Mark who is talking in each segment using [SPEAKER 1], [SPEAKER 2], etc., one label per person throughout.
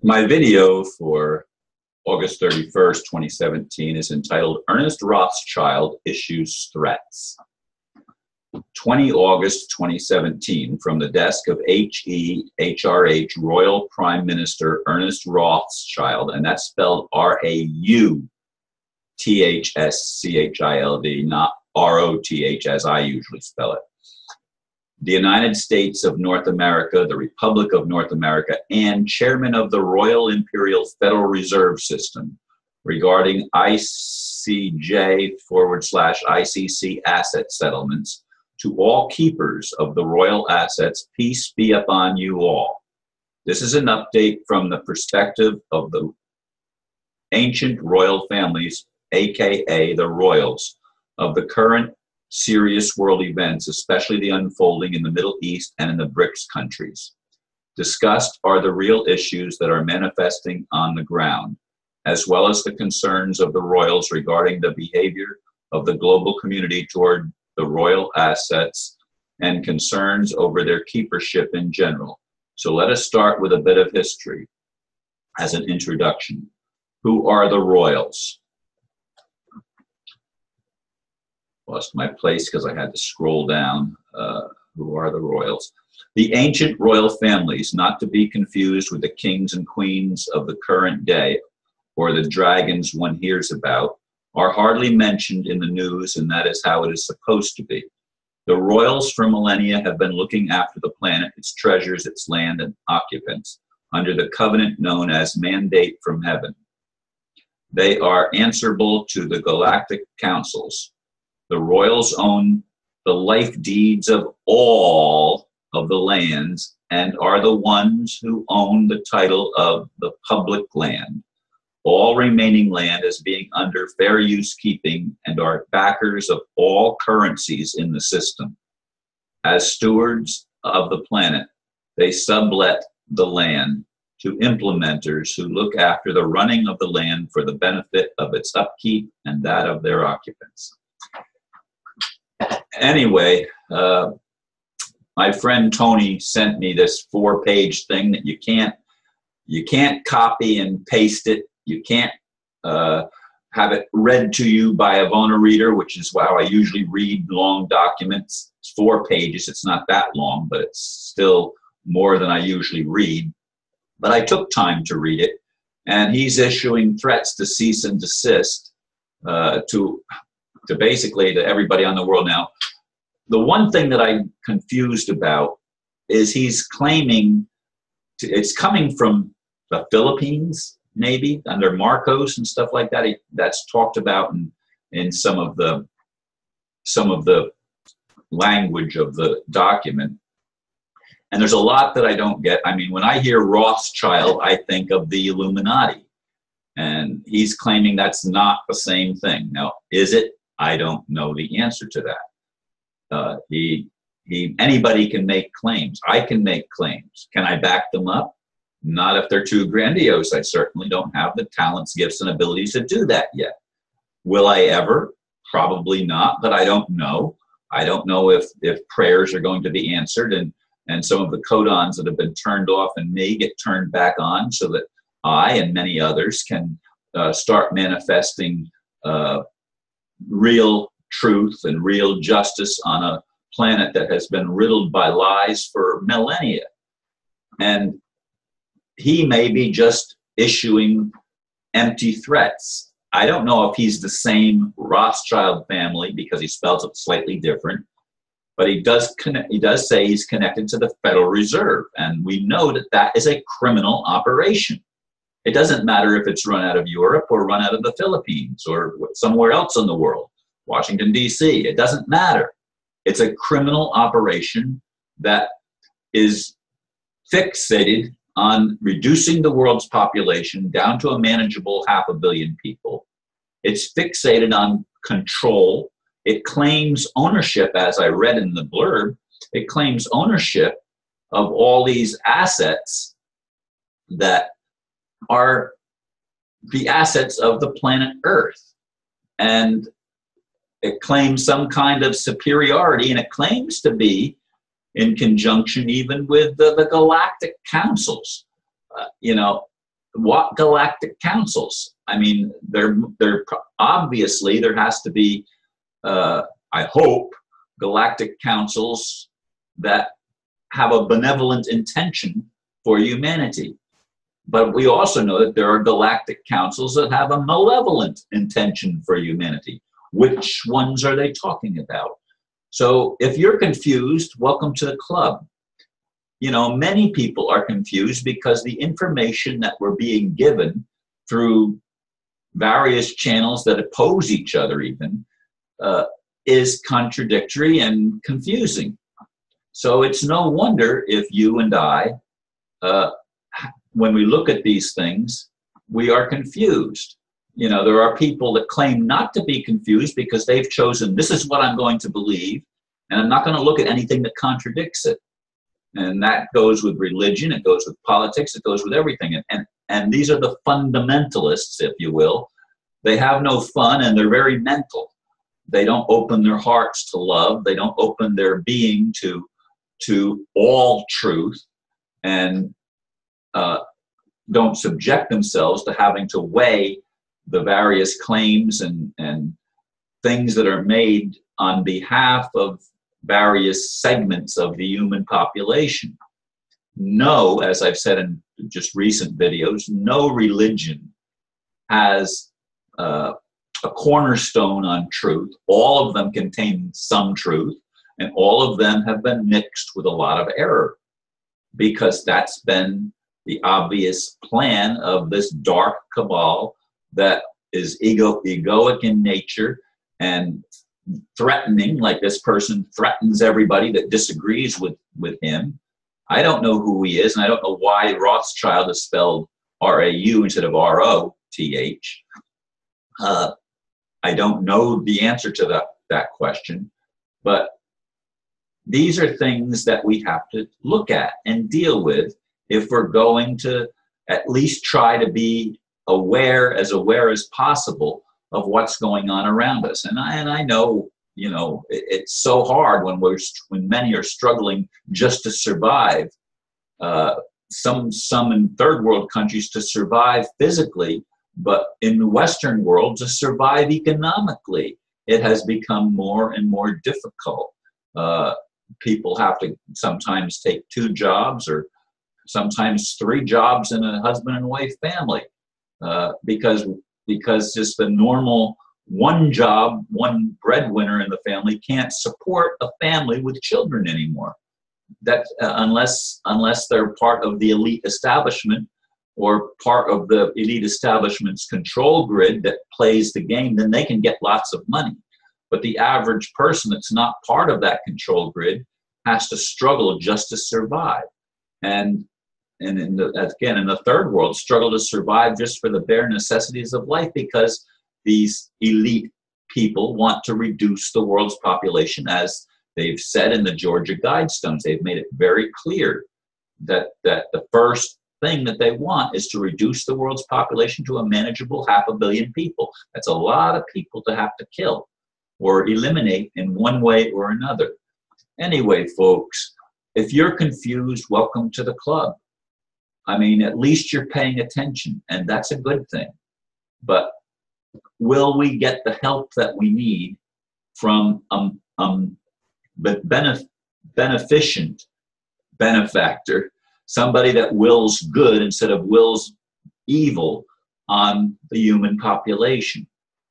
[SPEAKER 1] My video for August 31st, 2017 is entitled Ernest Rauthschild Issues Threats. 20 August 2017, from the desk of HEHRH Royal Prime Minister Ernest Rauthschild, and that's spelled R-A-U-T-H-S-C-H-I-L-D, not R-O-T-H as I usually spell it. The United States of North America, the Republic of North America, and Chairman of the Royal Imperial Federal Reserve System regarding ICJ/ICC asset settlements to all keepers of the royal assets, peace be upon you all. This is an update from the perspective of the ancient royal families, aka the royals, of the current serious world events, especially the unfolding in the Middle East and in the BRICS countries. Discussed are the real issues that are manifesting on the ground, as well as the concerns of the royals regarding the behavior of the global community toward the royal assets and concerns over their keepership in general. So let us start with a bit of history as an introduction. Who are the royals? Lost my place because I had to scroll down. Who are the royals? The ancient royal families, not to be confused with the kings and queens of the current day or the dragons one hears about, are hardly mentioned in the news, and that is how it is supposed to be. The royals for millennia have been looking after the planet, its treasures, its land, and occupants, under the covenant known as Mandate from Heaven. They are answerable to the galactic councils. The royals own the life deeds of all of the lands and are the ones who own the title of the public land. All remaining land is being under fair use keeping and are backers of all currencies in the system. As stewards of the planet, they sublet the land to implementers who look after the running of the land for the benefit of its upkeep and that of their occupants. Anyway, my friend Tony sent me this 4-page thing that you can't copy and paste it. You can't have it read to you by a Vona reader, which is how I usually read long documents. It's 4 pages. It's not that long, but it's still more than I usually read. But I took time to read it, and he's issuing threats to cease and desist to basically to everybody on the world now. The one thing that I'm confused about is he's claiming it's coming from the Philippines, maybe under Marcos and stuff like that. That's talked about in some of the language of the document. And there's a lot that I don't get. I mean, when I hear Rothschild, I think of the Illuminati, and he's claiming that's not the same thing. Now, is it? I don't know the answer to that. Anybody can make claims. I can make claims. Can I back them up? Not if they're too grandiose. I certainly don't have the talents, gifts, and abilities to do that yet. Will I ever? Probably not, but I don't know. I don't know if prayers are going to be answered and some of the codons that have been turned off in me get turned back on so that I and many others can start manifesting real truth and real justice on a planet that has been riddled by lies for millennia. And he may be just issuing empty threats. I don't know if he's the same Rothschild family because he spells it slightly different, but he does say he's connected to the Federal Reserve, and we know that that is a criminal operation. It doesn't matter if it's run out of Europe or run out of the Philippines or somewhere else in the world, Washington, D.C. It doesn't matter. It's a criminal operation that is fixated on reducing the world's population down to a manageable 500 million people. It's fixated on control. It claims ownership, as I read in the blurb. It claims ownership of all these assets that are the assets of the planet Earth. And it claims some kind of superiority, and it claims to be in conjunction even with the galactic councils. You know, what galactic councils? I mean, obviously there has to be, I hope, galactic councils that have a benevolent intention for humanity. But we also know that there are galactic councils that have a malevolent intention for humanity. Which ones are they talking about? So if you're confused, welcome to the club. You know, many people are confused because the information that we're being given through various channels that oppose each other even is contradictory and confusing. So it's no wonder if you and I, when we look at these things, we are confused. You know, there are people that claim not to be confused because they've chosen, this is what I'm going to believe, and I'm not going to look at anything that contradicts it. And that goes with religion, it goes with politics, it goes with everything. And these are the fundamentalists, if you will. They have no fun and they're very mental. They don't open their hearts to love. They don't open their being to all truth, and don't subject themselves to having to weigh the various claims and things that are made on behalf of various segments of the human population. No, as I've said in just recent videos, no religion has a cornerstone on truth. All of them contain some truth, and all of them have been mixed with a lot of error, because that's been the obvious plan of this dark cabal that is egoic in nature and threatening, like this person threatens everybody that disagrees with him. I don't know who he is, and I don't know why Rothschild is spelled R-A-U instead of R-O-T-H. I don't know the answer to that question, but these are things that we have to look at and deal with if we're going to at least try to be aware as possible of what's going on around us. And I know, you know, it's so hard when many are struggling just to survive. Some in third world countries to survive physically, but in the Western world to survive economically, it has become more and more difficult. People have to sometimes take 2 jobs or sometimes 3 jobs in a husband and wife family, because just the normal one job, one breadwinner in the family can't support a family with children anymore. That unless they're part of the elite establishment or part of the elite establishment's control grid that plays the game, then they can get lots of money. But the average person that's not part of that control grid has to struggle just to survive. And in the third world, struggle to survive just for the bare necessities of life, because these elite people want to reduce the world's population, as they've said in the Georgia Guidestones. They've made it very clear that the first thing that they want is to reduce the world's population to a manageable 500 million people. That's a lot of people to have to kill or eliminate in one way or another. Anyway, folks, if you're confused, welcome to the club. I mean, at least you're paying attention, and that's a good thing. But will we get the help that we need from beneficent benefactor, somebody that wills good instead of wills evil on the human population?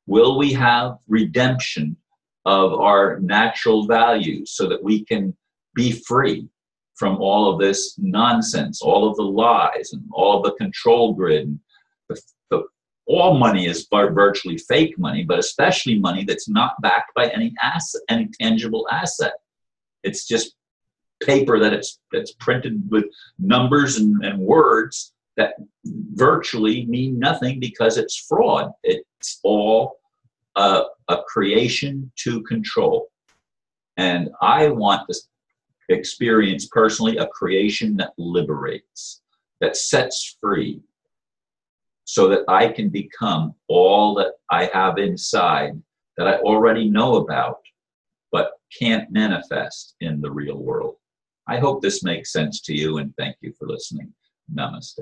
[SPEAKER 1] Will we have redemption of our natural values so that we can be free from all of this nonsense, all of the lies and all of the control grid? All money is virtually fake money, but especially money that's not backed by any asset, any tangible asset. It's just paper that's printed with numbers and words that virtually mean nothing because it's fraud. It's all a creation to control. And I want to experience personally a creation that liberates, that sets free, so that I can become all that I have inside that I already know about, but can't manifest in the real world. I hope this makes sense to you, and thank you for listening. Namaste.